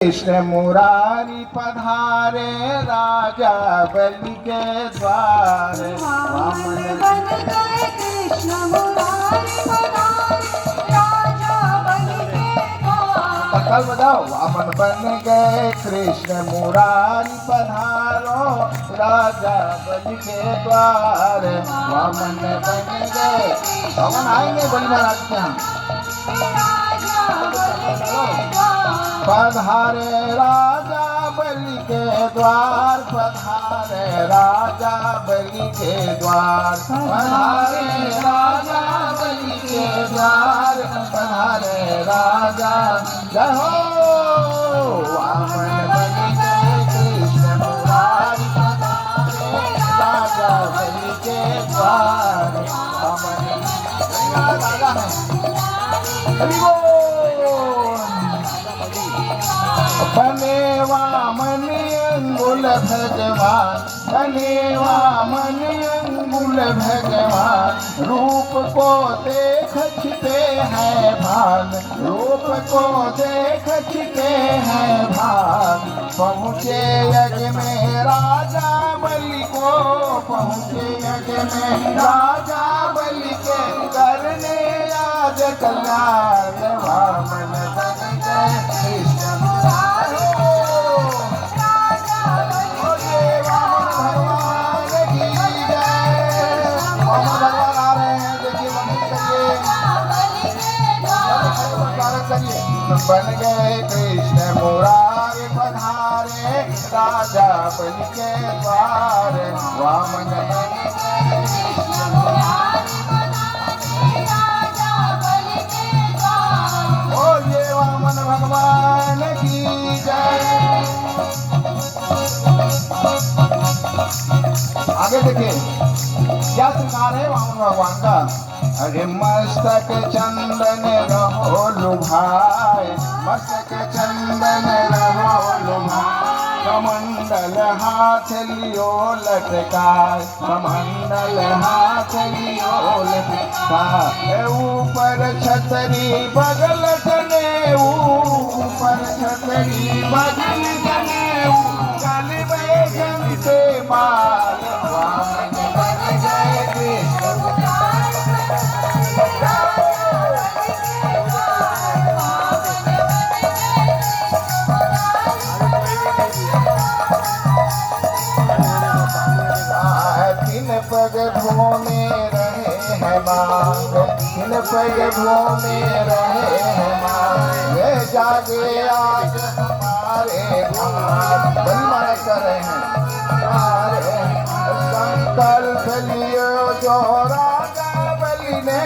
कृष्ण मुरारी पधारे राजा बलि के द्वार। वामन बन गए कृष्ण मुरारी पधारे राजा बलि के द्वार। कल बजाओ। वामन बन गए कृष्ण मुरारी पधारो राजा बलि के द्वार। वामन बन गए। वामन आएंगे बलि महाराज के यहाँ। पधारे राजा बलि के द्वार। पधारे राजा बलि के द्वार। पधारे राजा बलि के द्वार। पधारे राजा जय हो। वामन बन गए कृष्ण मुरारी पधारे राजा बलि के द्वार। वामन राजा है। बने वामन अंगुल भगवान। बने वामन अंगुल भगवान। रूप को देख छिपे हैं भान। रूप को देख छिपे हैं भान। पहुँचे यज्ञ में राजा बलि को। पहुँचे यज्ञ में राजा बलि के करने आज कल्याण। वामन बन गए कृष्ण मुरारी। बन गए कृष्ण मुरारी पधारे राजा बलि के द्वार। वामन बन गए कृष्ण मुरारी पधारे राजा बलि के द्वार। बोलिए वामन भगवान की जय। आगे देखिए क्या श्रृंगार है वामन भगवान का। अरे मस्तक चंदन रहो लुभाए। मस्तक चंदन रहो लुभाए। कमंडल हाथ लियो लटकाए। कमंडल हाथ लियो लटकाए। ऊपर छतरी बगल तने। ऊपर छतरी बगल तने। गल में जमते माल। वामन बन गए कृष्ण मुरारी। पग धोने रहे हैं मांग। तीन पग धोने रहे हैं मांग। जागे आज हमारे धाम। बलि महाराज कर रहे हैं हमारे संकल्प लियो जो राजा बलि ने।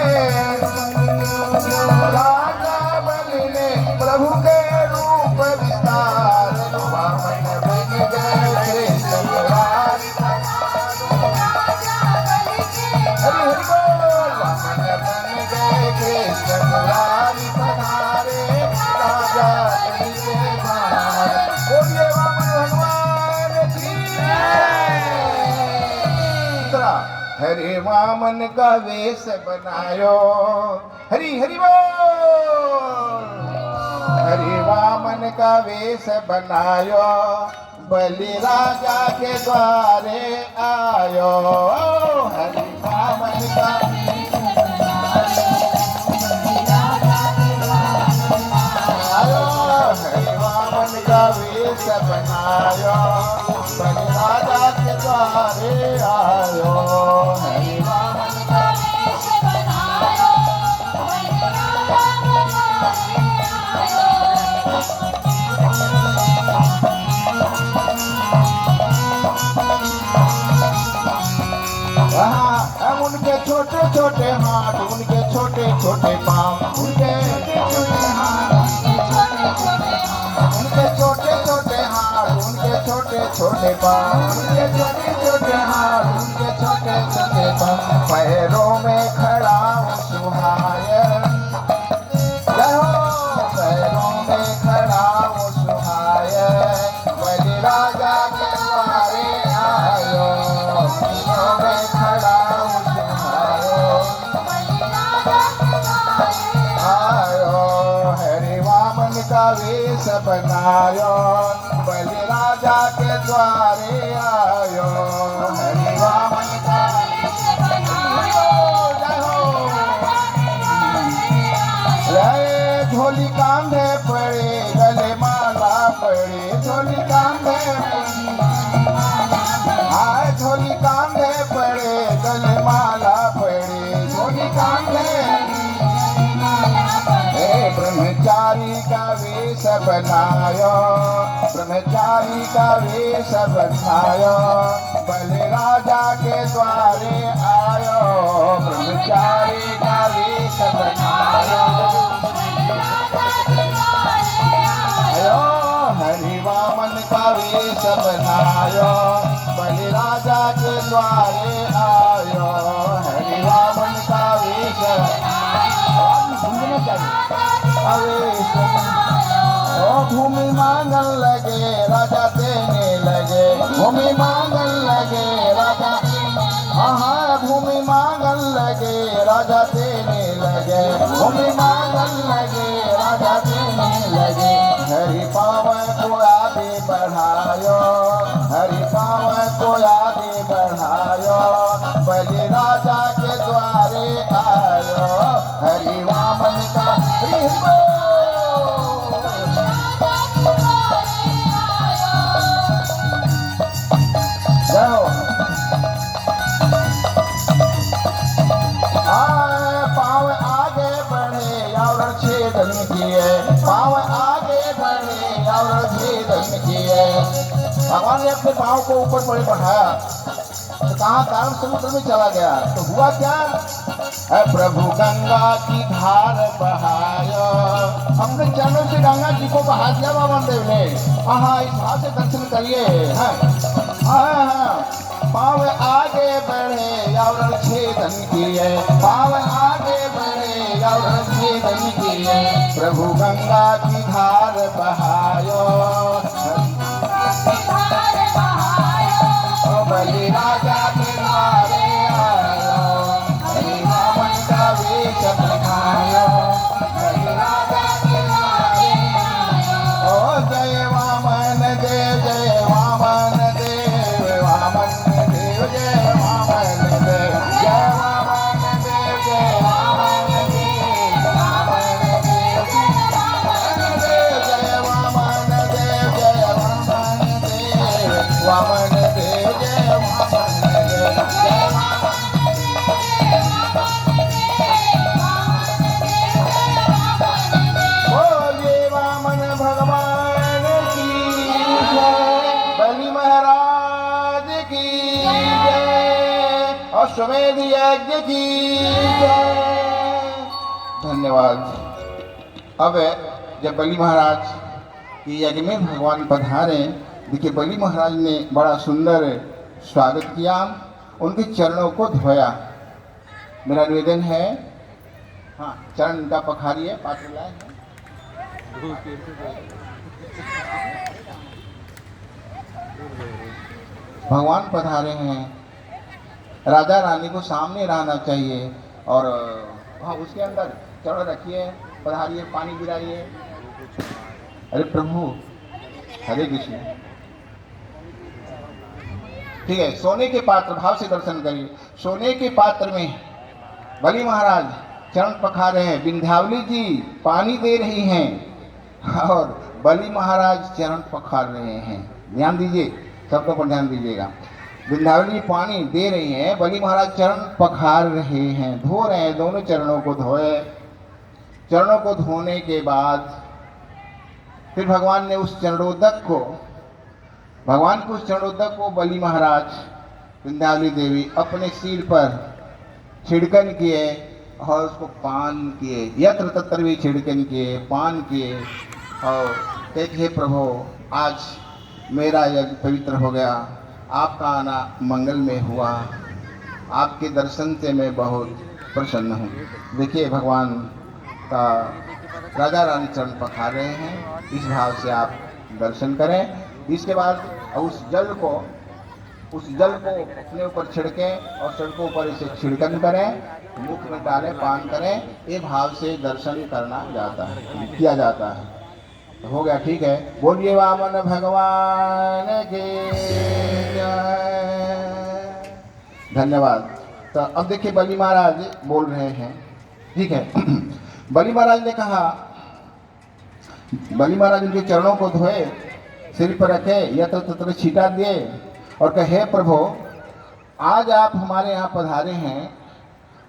राजा बलि ने प्रभु के रूप विस्तार। वामन बन गए कृष्ण मुरारी। हरि हरि बोल। वामन बन गए कृष्ण मुरारी पधारे राजा बलि के द्वार। बोलिए वामन भगवान की जय। हरे वामन का वेश बनायो। हरि हरि बोल। हरि वामन का वेश बनायो। बलि राजा के द्वारे आयो। हरि वामन का आयो। हरि वामन का वेश बनायो। बलि राजा के द्वारे आयो। हरि वामन का वेश बनायो। बलि राजा के द्वारे आयो। उनके छोटे छोटे हाथ। उनके छोटे छोटे पाँव। उनके छोटे हाथ। उनके छोटे छोटे हाथ। उनके छोटे छोटे पाँव। उनके छोटे छोटे हाथ। उनके छोटे छोटे पाँव। पैरों में खड़ा हूँ सुहाय। जय हो। पैरों में खड़ा हूँ सुहाय। बलि राजा के द्वारे आयो। पैरों में खड़ा हूँ सुहायो। आयो। हरि वामन का वेश बना। बनायो, बलि राजा के द्वारे आयो। हरि वामन का वेश बनायो, जय हो। रे झोली कांधे पड़े, गले माला पड़े, झोली कांधे आए, झोली कांधे पड़े, गले माला पड़े, झोली कांधे। ब्रह्मचारी का वेश बनायो, ब्रह्मचारी का वेश बनायो, बलि राजा के द्वारे आयो। ब्रह्मचारी का वेश बनायो, आयो। हरि वामन का वेश बनायो, बलि राजा के द्वारे आयो। हरि वामन का वेश ओ भूमि मांगन लगे, राजा देने लगे, भूमि मांगन लगे, राजा हाँ भूमि मांगन लगे, राजा देने लगे, भूमि मांगन लगे, राजा देने लगे। हरि पावन को आगे बढ़ायो, हरि पावन को आगे बढ़ायो, बलि राजा के द्वारे आयो। हरि वामन का पाव आगे बढ़े और छेदन किए, पाव आगे बढ़े और छेदन किए। भगवान ने अपने पाँव को ऊपर बढ़ाया तो कहाँ कारण समुद्र में चला गया। तो हुआ क्या? प्रभु गंगा की धार बहायो, अपने चरणों से गंगा जी को बहा दिया बाबा देव ने। हाँ इस भाव से दर्शन करिए। पाव आगे बढ़े और छेदन किए, पाव आगे बढ़े और छेदन किए, प्रभु गंगा की धार बहायो। बलि राजा के द्वारे आयो, हरि वामन का वेश बनायो, बलि राजा के द्वारे आयो। ओ जय वामन देव, जय वामन देव, वामन देव, जय वामन देव, जय वामन देव, जय वामन देव, वामन देव, जय वामन देव, जय वामन देव, वामन देव, जय बोलिए वामन भगवान की जय, बलि महाराज की जय, अश्वमेध यज्ञ की जय। धन्यवाद। अब जब बलि महाराज के यज्ञ में भगवान पधारे, देखिए बलि महाराज ने बड़ा सुंदर स्वागत किया, उनके चरणों को धोया। मेरा निवेदन है, हाँ चरण उनका पखारिए, पात्र लाए हैं। भगवान पधारे हैं, राजा रानी को सामने रहना चाहिए और हाँ उसके अंदर चरण रखिए, पधारिए, पानी गिराइए। अरे प्रभु हरे कृष्ण। ठीक है, सोने के पात्र भाव से दर्शन करिए। सोने के पात्र में बलि महाराज चरण पखारे हैं, विंध्यावली जी पानी दे रही हैं और बलि महाराज चरण पखार रहे हैं। ध्यान दीजिए, शब्दों पर ध्यान दीजिएगा। विंध्यावली पानी दे रही हैं, बलि महाराज चरण पखार रहे हैं, धो रहे हैं, दोनों चरणों को धोए। चरणों को धोने के बाद फिर भगवान ने उस चरणोदक को बलि महाराज विंध्यावली देवी अपने सिर पर छिड़कन किए और उसको पान किए, यत्र तत्र भी छिड़कन किए, पान किए और कहते हे प्रभु आज मेरा यज्ञ पवित्र हो गया, आपका आना मंगल में हुआ, आपके दर्शन से मैं बहुत प्रसन्न हूँ। देखिए भगवान का राजा रानी चरण पखार रहे हैं, इस भाव से आप दर्शन करें। इसके बाद उस जल को अपने ऊपर छिड़कें और सिर को ऊपर इसे छिड़कन करें, मुख में डालें, पान करें। ये भाव से दर्शन किया जाता है। हो गया, ठीक है। बोलिए वामन भगवान के जय। धन्यवाद। तो अब देखिए बलि महाराज बोल रहे हैं, ठीक है। बलि महाराज ने कहा, बलि महाराज उनके चरणों को धोए, सिर पर रखे, यत्र तत्र छीटा दिए और कहे प्रभु आज आप हमारे यहाँ पधारे हैं,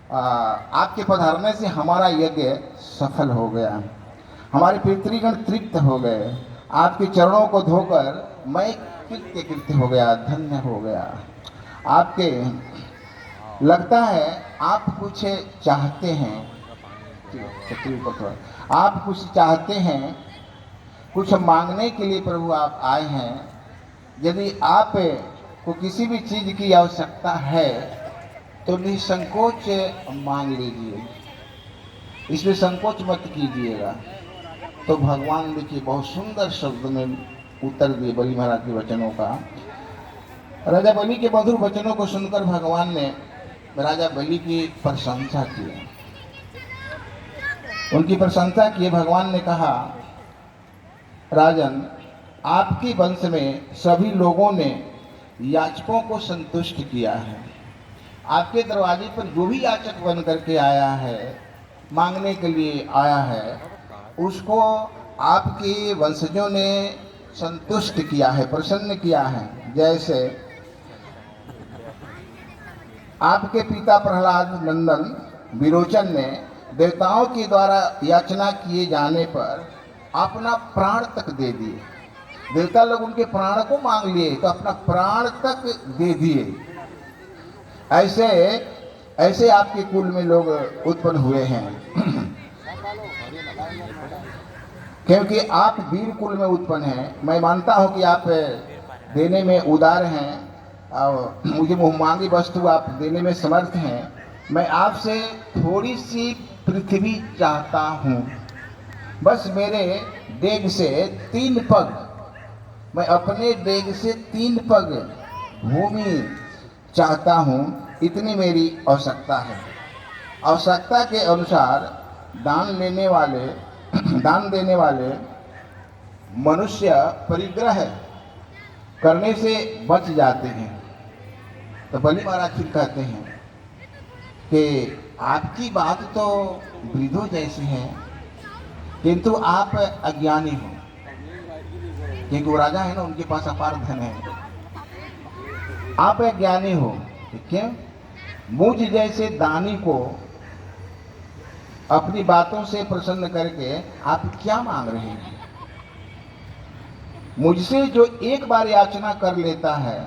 आपके पधारने से हमारा यज्ञ सफल हो गया, हमारे पितृगण तृप्त हो गए, आपके चरणों को धोकर मैं कृत्य हो गया, धन्य हो गया। आपके लगता है आप कुछ चाहते हैं, आप कुछ चाहते हैं, कुछ मांगने के लिए प्रभु आप आए हैं। यदि आप को किसी भी चीज़ की आवश्यकता है तो निसंकोच मांग लीजिए, इसमें संकोच मत कीजिएगा। तो भगवान देखिए बहुत सुंदर शब्द में उत्तर दिए बलि महाराज के वचनों का। राजा बलि के मधुर वचनों को सुनकर भगवान ने राजा बलि की प्रशंसा की, उनकी प्रशंसा की। भगवान ने कहा, राजन आपके वंश में सभी लोगों ने याचकों को संतुष्ट किया है। आपके दरवाजे पर जो भी याचक बन करके आया है, मांगने के लिए आया है, उसको आपके वंशजों ने संतुष्ट किया है, प्रसन्न किया है। जैसे आपके पिता प्रहलाद नंदन विरोचन ने देवताओं के द्वारा याचना किए जाने पर अपना प्राण तक दे दिए। देवता लोग उनके प्राण को मांग लिए तो अपना प्राण तक दे दिए। ऐसे ऐसे आपके कुल में लोग उत्पन्न हुए हैं क्योंकि आप वीर कुल में उत्पन्न हैं। मैं मानता हूं कि आप देने में उदार हैं और मुझे मुहमांगी वस्तु आप देने में समर्थ हैं। मैं आपसे थोड़ी सी पृथ्वी चाहता हूं, बस मेरे डेग से 3 पग, मैं अपने डेग से 3 पग भूमि चाहता हूं, इतनी मेरी आवश्यकता है। आवश्यकता के अनुसार दान देने वाले मनुष्य परिग्रह करने से बच जाते हैं। तो बलि महाराज फिर कहते हैं कि आपकी बात तो वृद्धों जैसी है, किंतु आप अज्ञानी हो, क्योंकि वो राजा है ना, उनके पास अपार धन है। आप अज्ञानी हो, क्यों? मुझ जैसे दानी को अपनी बातों से प्रसन्न करके आप क्या मांग रहे हैं? मुझसे जो एक बार याचना कर लेता है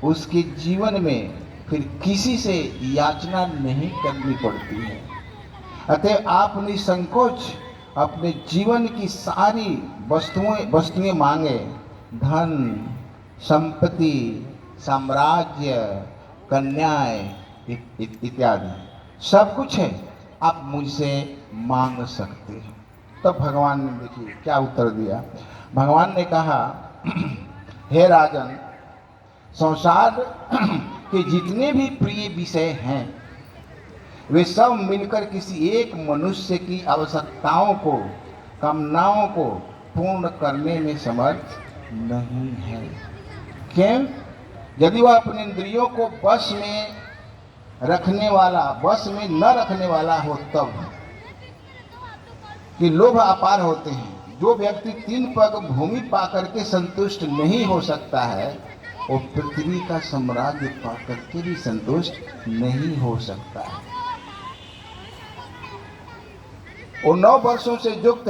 उसके जीवन में फिर किसी से याचना नहीं करनी पड़ती है। अतः आप निसंकोच अपने जीवन की सारी वस्तुएं मांगे, धन, संपत्ति, साम्राज्य, कन्याएं इत्यादि सब कुछ है, आप मुझसे मांग सकते हैं। तो भगवान ने देखिए क्या उत्तर दिया। भगवान ने कहा, हे राजन, संसार के जितने भी प्रिय विषय हैं वे सब मिलकर किसी एक मनुष्य की आवश्यकताओं को, कामनाओं को पूर्ण करने में समर्थ नहीं है। क्यों? यदि वह अपने इंद्रियों को वश में न रखने वाला हो तब। कि लोभ अपार होते हैं। जो व्यक्ति 3 पग भूमि पा करके संतुष्ट नहीं हो सकता है, वो पृथ्वी का साम्राज्य पा करके भी संतुष्ट नहीं हो सकता है। वो 9 वर्षों से युक्त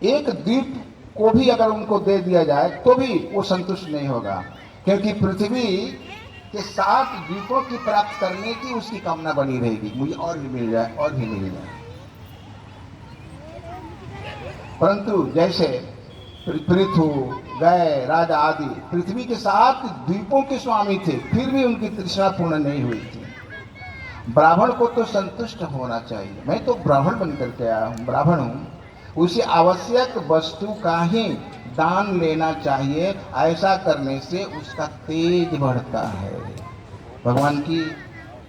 एक द्वीप को भी अगर उनको दे दिया जाए तो भी वो संतुष्ट नहीं होगा, क्योंकि पृथ्वी के 7 द्वीपों की प्राप्त करने की उसकी कामना बनी रहेगी। मुझे और भी मिल जाए, और भी मिल जाए। परंतु जैसे पृथु, गय, राजा आदि पृथ्वी के 7 द्वीपों के स्वामी थे, फिर भी उनकी तृष्णा पूर्ण नहीं हुई थी। ब्राह्मण को तो संतुष्ट होना चाहिए। मैं तो ब्राह्मण बन करके आया हूँ, ब्राह्मण हूँ, उसे आवश्यक वस्तु का ही दान लेना चाहिए। ऐसा करने से उसका तेज बढ़ता है। भगवान की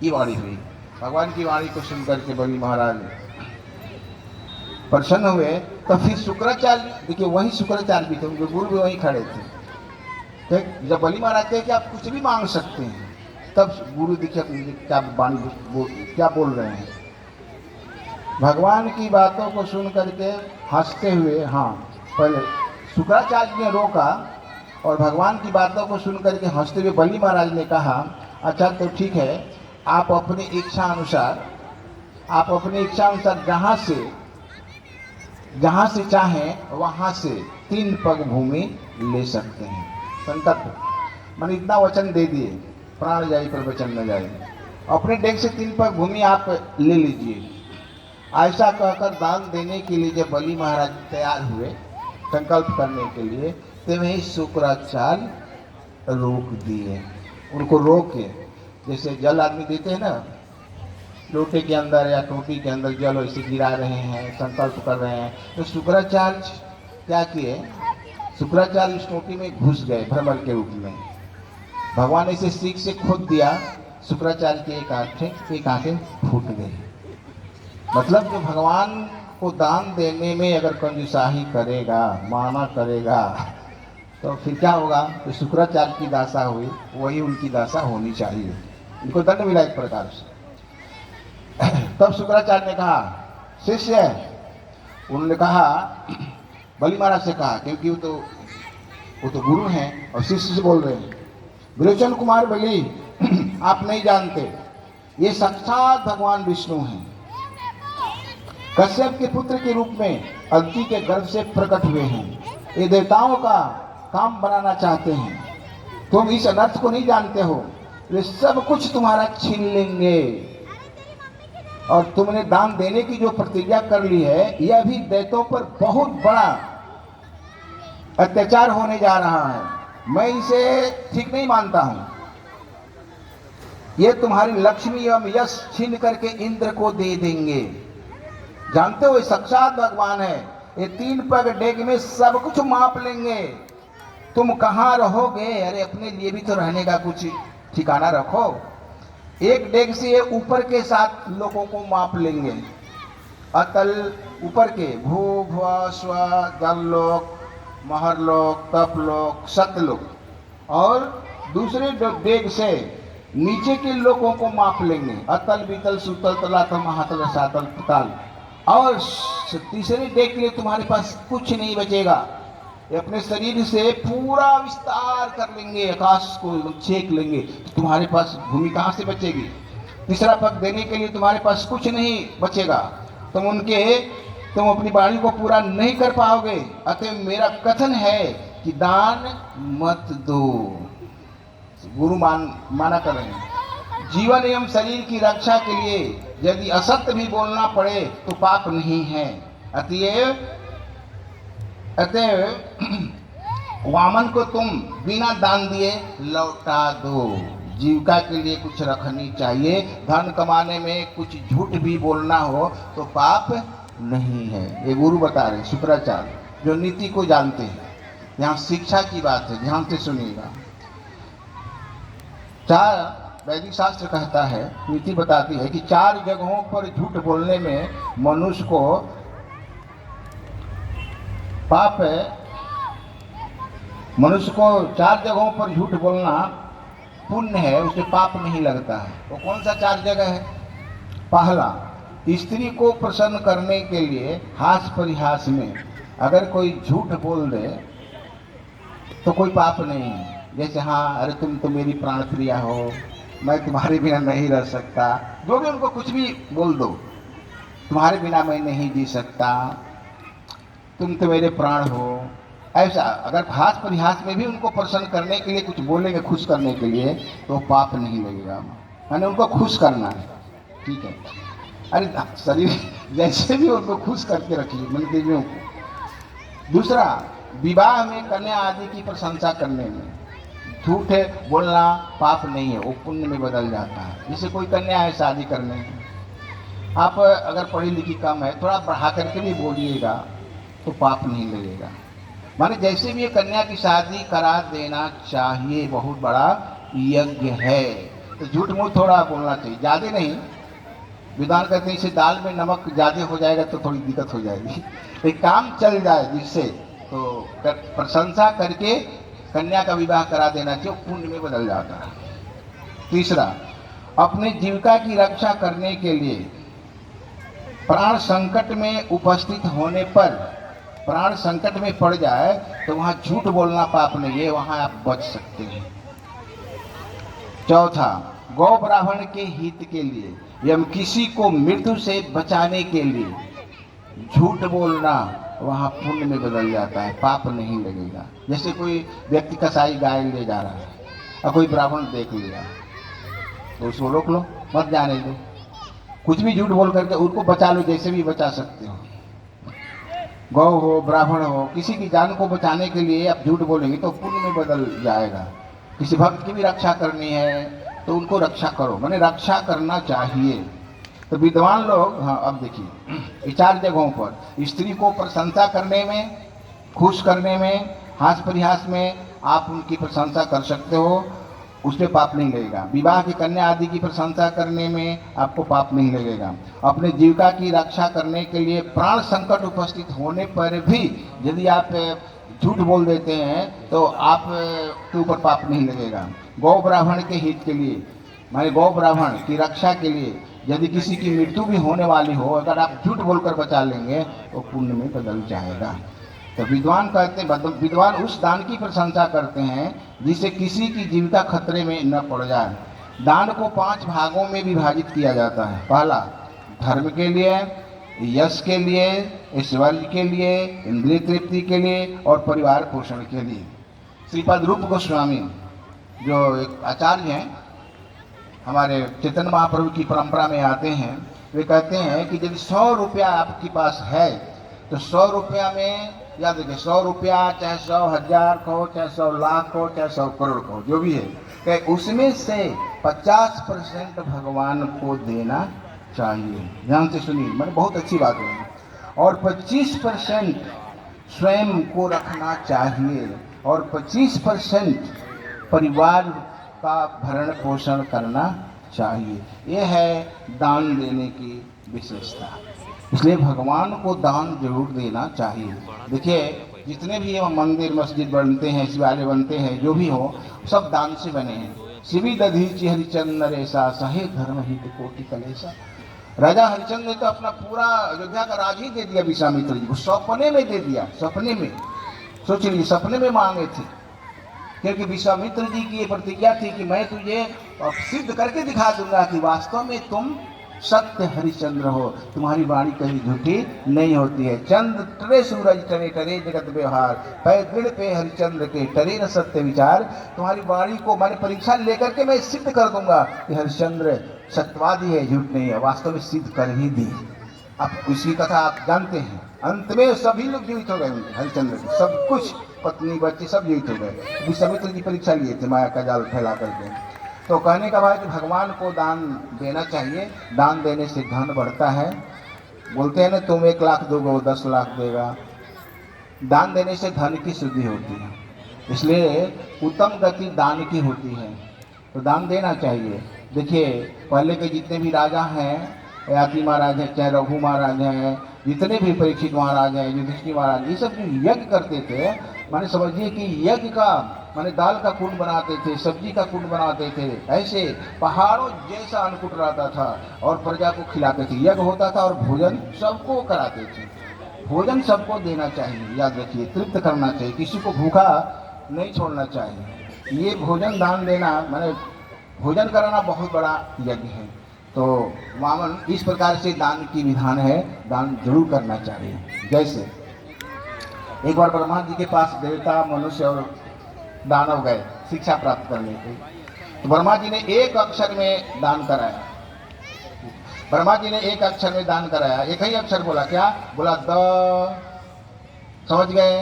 ये वाणी हुई। भगवान की वाणी को सुनकर के बलि महाराज प्रसन्न हुए तो फिर शुक्राचार्य, देखिए वही शुक्राचार्य भी थे, उनके गुरु भी वहीं खड़े थे। तो जब बलि महाराज कहे कि आप कुछ भी मांग सकते हैं, तब गुरु देखिए क्या क्या बोल रहे हैं। भगवान की बातों को सुन करके हंसते हुए, हाँ पहले शुक्राचार्य ने रोका और भगवान की बातों को सुन करके हंसते हुए बलि महाराज ने कहा, अच्छा तो ठीक है, आप अपनी इच्छा अनुसार जहाँ से चाहें वहाँ से 3 पग भूमि ले सकते हैं। संकल्प मैंने इतना वचन दे दिए, प्राण जाए पर वचन न जाए। अपने डेग से 3 पग भूमि आप ले लीजिए। ऐसा कहकर दान देने के लिए जब बलि महाराज तैयार हुए संकल्प करने के लिए, तो वही शुक्राचार्य रोक दिए। उनको रोके, जैसे जल आदमी देते हैं ना, लोटे के अंदर या टोटी के अंदर जल ऐसे गिरा रहे हैं, संकल्प कर रहे हैं, तो शुक्राचार्य क्या किए, शुक्राचार्य इस टोटी में घुस गए भ्रमर के रूप में। भगवान ऐसे सीख से खोद दिया, शुक्राचार्य की एक आंखें फूट गई। मतलब जो भगवान को दान देने में अगर कंजूसाही करेगा, माना करेगा, तो फिर क्या होगा, तो शुक्राचार्य की दासा हुई, वही उनकी दासा होनी चाहिए। उनको दंड मिला एक प्रकार से। तब शुक्राचार्य ने कहा, शिष्य, उन्होंने कहा, बलि महाराज से कहा, क्योंकि वो तो गुरु हैं और शिष्य से बोल रहे हैं, विलोचन कुमार बलि, आप नहीं जानते, ये साक्षात भगवान विष्णु हैं। कश्यप के पुत्र के रूप में अदिति के गर्भ से प्रकट हुए हैं। ये देवताओं का काम बनाना चाहते हैं। तुम इस अनर्थ को नहीं जानते हो, वे सब कुछ तुम्हारा छीन लेंगे। और तुमने दान देने की जो प्रतिज्ञा कर ली है, यह भी दैत्यों पर बहुत बड़ा अत्याचार होने जा रहा है। मैं इसे ठीक नहीं मानता हूं। ये तुम्हारी लक्ष्मी एवं यश छीन करके इंद्र को दे देंगे। जानते हो ये साक्षात भगवान है। ये 3 पग डेग में सब कुछ माप लेंगे। तुम कहाँ रहोगे? अरे अपने लिए भी तो रहने का कुछ ठिकाना रखो। एक डेग से ये ऊपर के 7 लोगों को माप लेंगे। अतल ऊपर के भू भुव स्व जललोक, महरलोक, तपलोक, सतलोक, और दूसरे डेग से नीचे के लोगों को माप लेंगे। अतल बीतल सुतल तलातल महातल सातल पताल। और तीसरे डेग के लिए तुम्हारे पास कुछ नहीं बचेगा। ये अपने शरीर से पूरा विस्तार कर लेंगे, आकाश को छेक लेंगे, तो तुम्हारे पास भूमि कहाँ से बचेगी? तीसरा पग देने के लिए तुम्हारे पास कुछ नहीं बचेगा। तुम अपनी वाणी को पूरा नहीं कर पाओगे। अतः मेरा कथन है कि दान मत दो। गुरु माना कर रहे हैं। जीवन एवं शरीर की रक्षा के लिए यदि असत्य भी बोलना पड़े तो पाप नहीं है। अतएव वामन को तुम बिना दान दिए लौटा दो। जीविका के लिए कुछ रखनी चाहिए। धन कमाने में कुछ झूठ भी बोलना हो तो पाप नहीं है। ये गुरु बता रहे शुक्राचार्य, जो नीति को जानते हैं। यहाँ शिक्षा की बात है, ध्यान से सुनिएगा। 4 वैदिक शास्त्र कहता है, नीति बताती है कि 4 जगहों पर झूठ बोलने में मनुष्य को पाप है। मनुष्य को 4 जगहों पर झूठ बोलना पुण्य है, उसे पाप नहीं लगता है। वो कौन सा 4 जगह है? पहला, स्त्री को प्रसन्न करने के लिए हास परिहास में अगर कोई झूठ बोल दे तो कोई पाप नहीं है। जैसे हाँ, अरे तुम तो मेरी प्राण प्रिया हो, मैं तुम्हारे बिना नहीं रह सकता, जो भी उनको कुछ भी बोल दो, तुम्हारे बिना मैं नहीं जी सकता, तुम तो मेरे प्राण हो। ऐसा अगर हास परिहास में भी उनको प्रसन्न करने के लिए कुछ बोलेंगे, खुश करने के लिए, तो पाप नहीं लगेगा। मैंने उनको खुश करना है, ठीक है। अरे शरीर जैसे भी उनको खुश करके रखिए, मन देवियों को। दूसरा, विवाह में कन्या आदि की प्रशंसा करने में झूठ बोलना पाप नहीं है, वो पुण्य में बदल जाता है। जैसे कोई कन्या है शादी करने में, आप अगर पढ़ी लिखी कम है, थोड़ा बढ़ा करके भी बोलिएगा तो पाप नहीं लगेगा। माने जैसे भी ये कन्या की शादी करा देना चाहिए, बहुत बड़ा यज्ञ है, तो झूठ मूठ थोड़ा बोलना चाहिए, ज़्यादा नहीं। विद्वान कहते हैं इसे दाल में नमक ज़्यादा हो जाएगा तो थोड़ी दिक्कत हो जाएगी, एक काम चल जाए जिससे, तो प्रशंसा करके कन्या का विवाह करा देना चाहिए, पुण्य में बदल जाता है। तीसरा, अपनी जीविका की रक्षा करने के लिए प्राण संकट में उपस्थित होने पर, प्राण संकट में पड़ जाए तो वहां झूठ बोलना पाप नहीं है, वहां आप बच सकते हैं। चौथा, गौ ब्राह्मण के हित के लिए एवं किसी को मृत्यु से बचाने के लिए झूठ बोलना वहां पुण्य में बदल जाता है, पाप नहीं लगेगा। जैसे कोई व्यक्ति कसाई गाय ले जा रहा है और कोई ब्राह्मण देख लिया तो उसको रोक लो, मत जाने दो, कुछ भी झूठ बोल करके उनको बचा लो, जैसे भी बचा सकते हो। गौ हो, ब्राह्मण हो, किसी की जान को बचाने के लिए आप झूठ बोलेंगे तो पुण्य में बदल जाएगा। किसी भक्त की भी रक्षा करनी है तो उनको रक्षा करो, माने रक्षा करना चाहिए। तो विद्वान लोग, हाँ अब देखिए, 4 जगहों पर स्त्री को प्रशंसा करने में, खुश करने में, हास परिहास में आप उनकी प्रशंसा कर सकते हो, उसमें पाप नहीं लगेगा। विवाह की कन्या आदि की प्रशंसा करने में आपको पाप नहीं लगेगा। अपने जीविका की रक्षा करने के लिए प्राण संकट उपस्थित होने पर भी यदि आप झूठ बोल देते हैं तो आप के ऊपर पाप नहीं लगेगा। गौ ब्राह्मण के हित के लिए, माने गौ ब्राह्मण की रक्षा के लिए यदि किसी की मृत्यु भी होने वाली हो, अगर आप झूठ बोलकर बचा लेंगे तो पुण्य में बदल जाएगा। तो विद्वान कहते हैं, विद्वान उस दान की प्रशंसा करते हैं जिससे किसी की जीविका खतरे में न पड़ जाए। दान को 5 भागों में विभाजित किया जाता है। पहला, धर्म के लिए, यश के लिए, ऐश्वर्य के लिए, इंद्रिय तृप्ति के लिए और परिवार पोषण के लिए। श्रीपाद रूप गोस्वामी जो एक आचार्य हैं, हमारे चैतन्य महाप्रभु की परंपरा में आते हैं, वे कहते हैं कि यदि 100 रुपया आपके पास है तो 100 रुपया में, याद रखिए, 100 रुपया चाहे 100,000 को, चाहे 100 लाख को, चाहे 100 करोड़ को, जो भी है, कि उसमें से 50% भगवान को देना चाहिए। ध्यान से सुनिए, मैंने बहुत अच्छी बात है। और 25% स्वयं को रखना चाहिए और 25% परिवार का भरण पोषण करना चाहिए। यह है दान देने की विशेषता। इसलिए भगवान को दान जरूर देना चाहिए। देखिए, जितने भी मंदिर मस्जिद बनते हैं, शिवालय बनते हैं, जो भी हो, सब दान से बने हैं। शिवी दधीचि हरिचंद्र नरेशा, सहे धर्म हित कोटि कलेशा। राजा हरिचंद्र ने तो अपना पूरा अयोध्या का राज ही दे दिया विश्वामित्र जी को, सपने में दे दिया। सपने में, सोच लीजिए, सपने में मांगे थे, क्योंकि विश्वामित्र जी की ये प्रतिज्ञा थी कि मैं तुझे सिद्ध करके दिखा दूंगा कि वास्तव में तुम सत्य हरिश्चंद्र हो, तुम्हारी वाणी कहीं झूठी नहीं होती है। चंद्र टरे सूरज टरे टरे जगत व्यवहार, पै दृढ़ पे हरिश्चंद्र के टरे न सत्य विचार। तुम्हारी वाणी को मैंने परीक्षा लेकर के मैं सिद्ध कर दूंगा कि हरिश्चंद्र सत्यवादी है, झूठ नहीं है। वास्तव में सिद्ध कर ही दी। अब इसकी कथा आप जानते हैं, अंत में सभी लोग जीवित हो गए, हरिश्चंद्र के सब कुछ, पत्नी बच्चे सब जीवित हो गए। विश्वामित्र जी परीक्षा लिए थे माया का जाल फैला करके। तो कहने का भाव कि भगवान को दान देना चाहिए। दान देने से धन बढ़ता है। बोलते हैं ना, तुम 1 लाख दोगे वो 10 लाख देगा। दान देने से धन की शुद्धि होती है, इसलिए उत्तम गति दान की होती है। तो दान देना चाहिए। देखिए, पहले के जितने भी राजा हैं, याति महाराज हैं, चाहे रघु महाराज हैं, जितने भी परीक्षित महाराज हैं, युधिष्ठिर महाराज, ये सब जो यज्ञ करते थे, माने समझिए कि यज्ञ का, माने दाल का कुंड बनाते थे, सब्जी का कुंड बनाते थे, ऐसे पहाड़ों जैसा अन्नकूट रहता था और प्रजा को खिलाते थे। यज्ञ होता था और भोजन सबको कराते थे। भोजन सबको देना चाहिए, याद रखिए, तृप्त करना चाहिए, किसी को भूखा नहीं छोड़ना चाहिए। ये भोजन दान देना, माने भोजन कराना बहुत बड़ा यज्ञ है। तो वामन इस प्रकार से दान की विधान है, दान जरूर करना चाहिए। जैसे एक बार ब्रह्मा जी के पास देवता, मनुष्य और दानव गए शिक्षा प्राप्त करने के, तो ब्रह्मा जी ने 1 अक्षर में दान कराया। ब्रह्मा जी ने 1 अक्षर में दान कराया, एक ही अक्षर बोला। क्या बोला? द। समझ गए?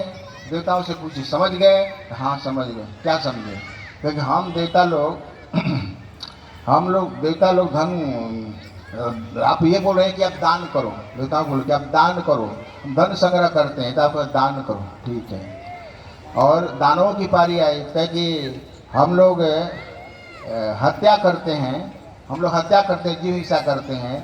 देवताओं से पूछी, समझ गए? हाँ समझ गए। क्या समझे? क्योंकि हम देवता लोग धन, आप ये बोल रहे हैं कि आप दान करो, देवताओं बोलो कि आप दान करो, हम धन संग्रह करते हैं, तो आप दान करो, ठीक है। और दानवों की पारी आई, कहे कि हम लोग हत्या करते हैं, जीव हिंसा करते हैं,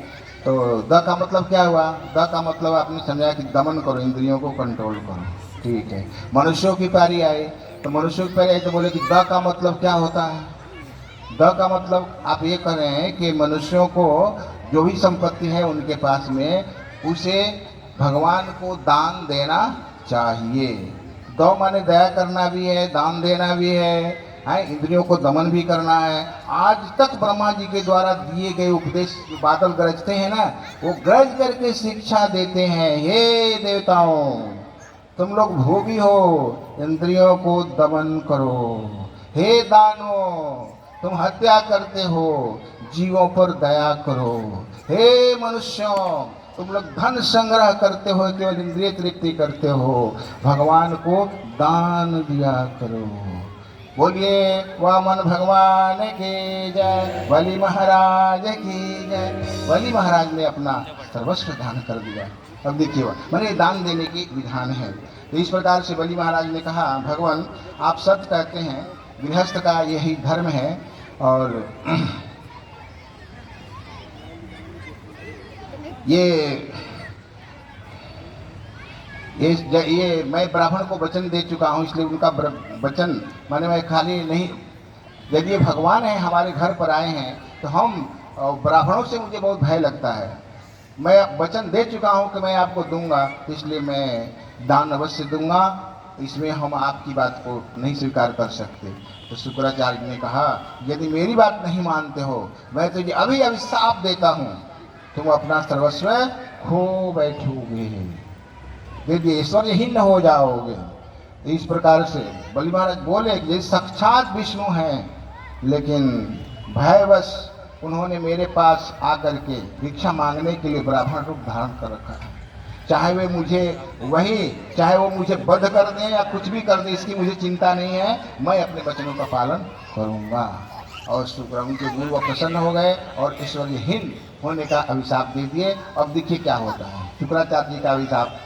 तो द का मतलब क्या हुआ? द का मतलब आपने समझा कि दमन करो, इंद्रियों को कंट्रोल करो। ठीक है, मनुष्यों की पारी आई, तो मनुष्यों की पारी आई तो बोले कि द का मतलब क्या होता है? द का मतलब आप ये कह रहे हैं कि मनुष्यों को जो भी संपत्ति है उनके पास में, उसे भगवान को दान देना चाहिए। दो माने दया करना भी है, दान देना भी है, इंद्रियों को दमन भी करना है। आज तक ब्रह्मा जी के द्वारा दिए गए उपदेश, जो बादल गरजते हैं ना, वो गरज करके शिक्षा देते हैं, हे देवताओं तुम लोग भोगी हो, इंद्रियों को दमन करो। हे दानो तुम हत्या करते हो, जीवों पर दया करो। हे मनुष्यों तुम लोग धन संग्रह करते हो, केवल इंद्रिय तृप्ति करते हो, भगवान को दान दिया करो। बोलिए वामन भगवान की जय, बलि महाराज की जय। बलि महाराज ने अपना सर्वस्व दान कर दिया। अब देखिए मैंने दान देने की विधान है। तो इस प्रकार से बलि महाराज ने कहा, भगवान आप सत्य कहते हैं, गृहस्थ का यही धर्म है, और ये मैं ब्राह्मण को वचन दे चुका हूँ, इसलिए उनका वचन माने मैं खाली नहीं, यदि ये भगवान है हमारे घर पर आए हैं तो हम ब्राह्मणों से मुझे बहुत भय लगता है। मैं वचन दे चुका हूँ कि मैं आपको दूंगा, इसलिए मैं दान अवश्य दूंगा, इसमें हम आपकी बात को नहीं स्वीकार कर सकते। तो शुक्राचार्य ने कहा, यदि मेरी बात नहीं मानते हो, मैं तुझे अभी अभिशाप देता हूँ, तुम अपना सर्वस्व खो बैठोगे, यदि ऐश्वर्यहीन हो जाओगे। इस प्रकार से बलि महाराज बोले कि ये साक्षात विष्णु हैं, लेकिन भयवश उन्होंने मेरे पास आकर के भिक्षा मांगने के लिए ब्राह्मण रूप धारण कर रखा है। चाहे वे मुझे चाहे वो मुझे बध कर दें या कुछ भी कर दें, इसकी मुझे चिंता नहीं है, मैं अपने वचनों का पालन करूंगा। और शुक्रम के गुरु प्रसन्न हो गए और ऐश्वर्यहीन होने का अभिशाप दे दिए। अब देखिए क्या होता है, शुक्राचार्य जी का अभिशाप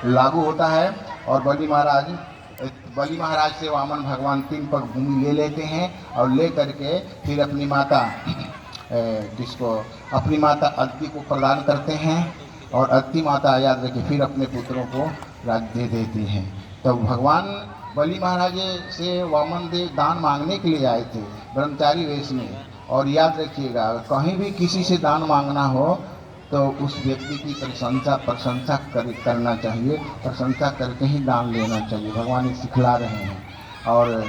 लागू होता है और बलि महाराज से वामन भगवान 3 पग भूमि ले लेते हैं और ले करके फिर अपनी माता अपनी माता अदिति को प्रदान करते हैं, और अदिति माता याद रखिए फिर अपने पुत्रों को राज्य दे देती हैं। तो भगवान बलि महाराज से वामन देव दान मांगने के लिए आए थे ब्रह्मचारी वेश में। और याद रखिएगा, कहीं भी किसी से दान मांगना हो तो उस व्यक्ति की प्रशंसा करना चाहिए, प्रशंसा करके ही दान लेना चाहिए, भगवान ये सिखला रहे हैं। और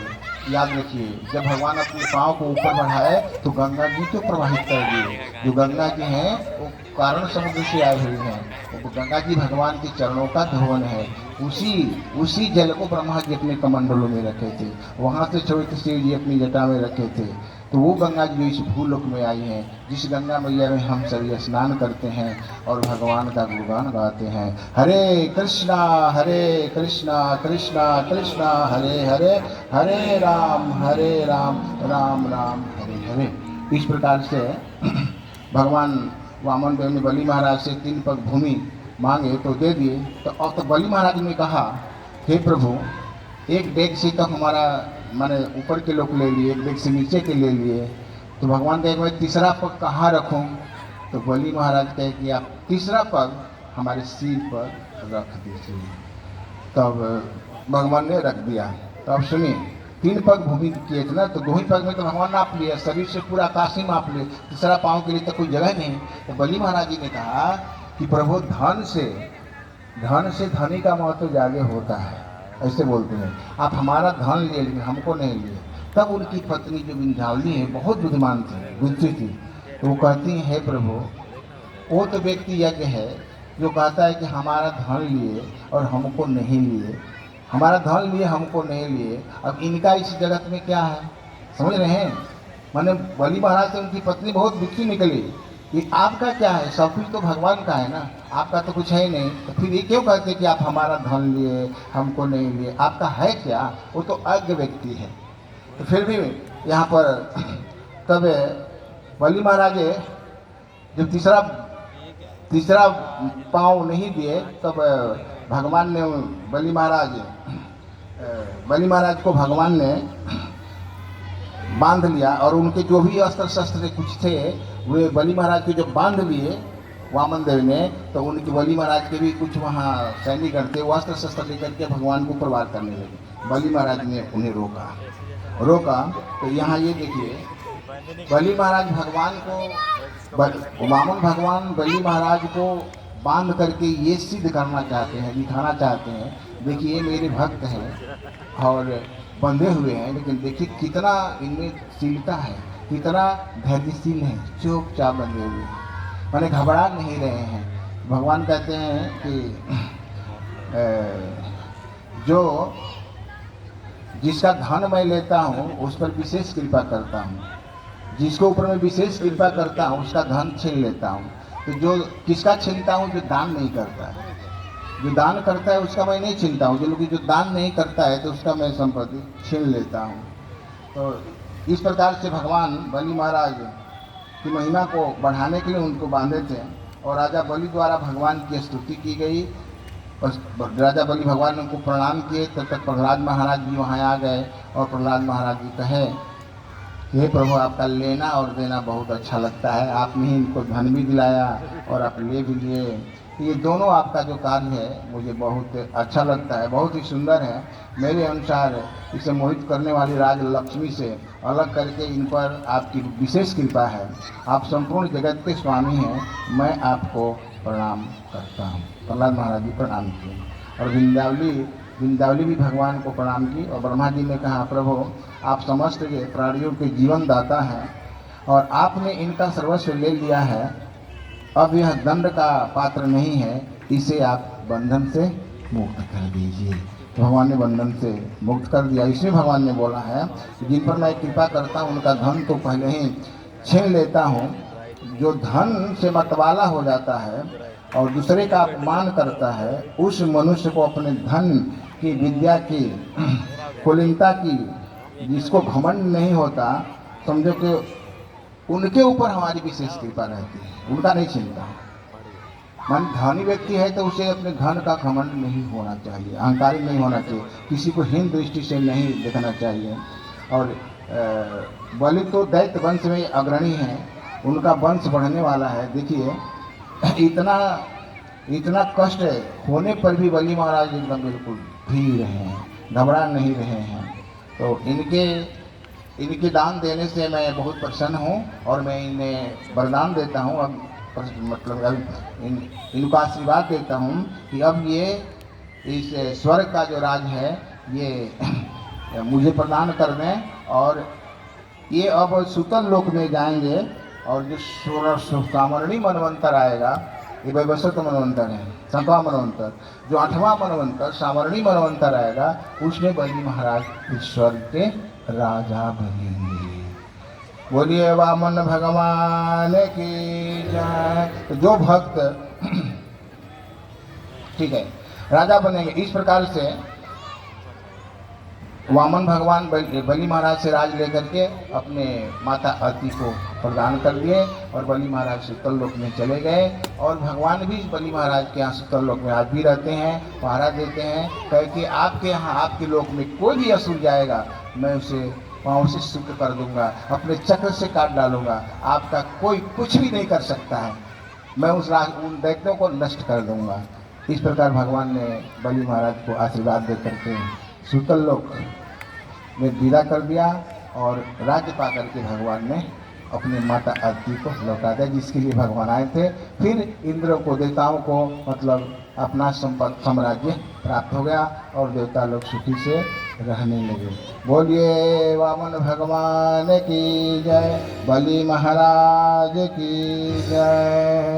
याद रखिए, जब भगवान अपने पाँव को ऊपर बढ़ाए तो गंगा जी को प्रवाहित कर दिए। जो गंगा जी हैं वो कारण समुद्र से आई हुई हैं, वो गंगा जी भगवान के चरणों का धोवन है। उसी जल को ब्रह्मा जी अपने कमंडलों में रखे थे, वहाँ से छोटे शिव जी अपनी जटा में रखे थे। तो वो गंगा जी जो इस भूलोक में आई हैं, जिस गंगा मैया में हम सभी स्नान करते हैं और भगवान का गुणगान गाते हैं, हरे कृष्णा कृष्णा कृष्णा हरे हरे, हरे राम राम राम हरे हरे। इस प्रकार से भगवान वामन देव ने बलि महाराज से 3 पग भूमि मांगे तो दे दिए। तो अब तो बलि महाराज ने कहा, हे प्रभु, एक डेग से तो हमारा मैंने ऊपर के लोग ले लिए, एक डेग से नीचे के ले लिए, तो भगवान कहे मैं तीसरा पग कहाँ रखूं? तो बलि महाराज कहे कि आप तीसरा पग हमारे सिर पर रख दीजिए। तब भगवान ने रख दिया। तो अब सुनिए, 3 पग भूमि किए थे ना, तो 2 ही पग में तो भगवान नाप लिया, शरीर से पूरा आकाश ही माप लिए, तीसरा पाँव के लिए तो कोई जगह नहीं। तो बलि महाराज जी ने कहा कि प्रभु धन से धनी का महत्व ज्यादा होता है, ऐसे बोलते हैं। आप हमारा धन ले लिए, हमको नहीं लिए। तब उनकी पत्नी जो विंध्यावली है बहुत बुद्धिमान थी, बुद्धि थी, तो वो कहती है, हे प्रभु, वो तो व्यक्ति यज्ञ है जो कहता है कि हमारा धन लिए और हमको नहीं लिए, हमारा धन लिए हमको नहीं लिए। अब इनका इस जगत में क्या है, समझ रहे हैं? माने बलि महाराज से उनकी पत्नी बहुत दुखी निकली कि आपका क्या है, सब कुछ तो भगवान का है ना, आपका तो कुछ है ही नहीं। तो फिर ये क्यों कहते कि आप हमारा धन लिए हमको नहीं लिए, आपका है क्या? वो तो अज्ञ व्यक्ति है। तो फिर भी यहाँ पर तब बलि महाराज जब तीसरा पाँव नहीं दिए, तब भगवान ने बलि महाराज को भगवान ने बांध लिया, और उनके जो भी अस्त्र शस्त्र कुछ थे वे बलि महाराज को जब बांध लिए वामन देव ने, तो उनके बलि महाराज के भी कुछ वहाँ सैनिकगण थे, वस्त्र शस्त्र लेकर के भगवान को प्रवार करने लगे। बलि महाराज ने उन्हें रोका। तो यहाँ ये देखिए, बलि महाराज भगवान को, वामन भगवान बलि महाराज को बांध करके ये सिद्ध करना चाहते हैं, दिखाना चाहते हैं, देखिए मेरे भक्त हैं और बंधे हुए हैं, लेकिन देखिए कितना इनमें शीलता है, कितना धैर्यशील है, चुपचाप बंधे हुए हैं, माने घबरा नहीं रहे हैं। भगवान कहते हैं कि जो जिसका धन मैं लेता हूँ उस पर विशेष कृपा करता हूँ, जिसके ऊपर मैं विशेष कृपा करता हूँ उसका धन छीन लेता हूँ। तो जो किसका छीनता हूँ? जो दान नहीं करता है। जो दान करता है उसका मैं नहीं छीनता हूँ, जो दान नहीं करता है तो उसका मैं संपत्ति छीन लेता हूँ। तो इस प्रकार से भगवान बलि महाराज की महिमा को बढ़ाने के लिए उनको बांधे थे और राजा बलि द्वारा भगवान की स्तुति की गई। राजा बलि भगवान ने उनको प्रणाम किए। तब तक प्रहलाद महाराज भी वहाँ आ गए और प्रहलाद महाराज जी कहे, हे प्रभु, आपका लेना और देना बहुत अच्छा लगता है, आपने ही इनको धन भी दिलाया और आप ले भी लिए, ये दोनों आपका जो कार्य है मुझे बहुत अच्छा लगता है, बहुत ही सुंदर है। मेरे अनुसार इसे मोहित करने वाली राज लक्ष्मी से अलग करके इन पर आपकी विशेष कृपा है, आप संपूर्ण जगत के स्वामी हैं, मैं आपको प्रणाम करता हूँ। प्रहलाद महाराज जी प्रणाम किए और विंध्यावली भी भगवान को प्रणाम की और ब्रह्मा जी ने कहा, प्रभु आप समस्त प्राणियों के जीवन दाता हैं और आपने इनका सर्वस्व ले लिया है, अब यह दंड का पात्र नहीं है, इसे आप बंधन से मुक्त कर दीजिए। भगवान ने बंधन से मुक्त कर दिया। इसमें भगवान ने बोला है, जिन पर मैं कृपा करता हूँ उनका धन तो पहले ही छीन लेता हूँ। जो धन से मतवाला हो जाता है और दूसरे का अपमान करता है, उस मनुष्य को अपने धन की, विद्या की, कुलीनता की, जिसको घमंड नहीं होता, समझो कि उनके ऊपर हमारी विशेष कृपा रहती है, उनका नहीं चिंता। मन धनी व्यक्ति है तो उसे अपने धन का घमंड नहीं होना चाहिए, अहंकारी नहीं होना चाहिए, किसी को हीन दृष्टि से नहीं देखना चाहिए। और बलि तो दैत्य वंश में अग्रणी है, उनका वंश बढ़ने वाला है। देखिए इतना कष्ट होने पर भी बलि महाराज एकदम बिल्कुल भी रहे हैं, घबरा नहीं रहे हैं। तो इनके दान देने से मैं बहुत प्रसन्न हूँ और मैं इन्हें वरदान देता हूँ, अब मतलब अब इनको आशीर्वाद देता हूँ कि अब ये इस स्वर्ग का जो राज है ये मुझे प्रदान कर दें और ये अब सुतल लोक में जाएंगे और जो सामरणी मनवंतर आएगा, ये वैवस्वत मनवंतर है, 7वां मनवंतर, जो 8वां मनवंतर सामरणी मनवंतर आएगा, उसमें बलि महाराज इस स्वर्ग के राजा बनेंगे। बोलिए वामन भगवान की जय। जो भक्त ठीक है राजा बनेंगे। इस प्रकार से वामन भगवान बलि महाराज से राज लेकर के अपने माता अति को प्रदान कर दिए और बलि महाराज सुतल लोक में चले गए। और भगवान भी बलि महाराज के यहाँ सुतल लोक में आज भी रहते हैं, पहरा देते हैं, कह कि आपके यहाँ आपके लोक में कोई भी असुर जाएगा मैं उसे पाँव से शुद्ध कर दूंगा, अपने चक्र से काट डालूंगा, आपका कोई कुछ भी नहीं कर सकता है, मैं उन दैत्यों को नष्ट कर दूंगा। इस प्रकार भगवान ने बलि महाराज को आशीर्वाद दे करके सुतल लोक में विदा कर दिया और राज्य पा करके भगवान ने अपने माता अदिति को लौटा दिया, जिसके लिए भगवान आए थे। फिर इंद्र को, देवताओं को मतलब अपना साम्राज्य प्राप्त हो गया और देवता लोग सुखी से रहने लगे। बोलिए वामन भगवान की जय, बलि महाराज की जय।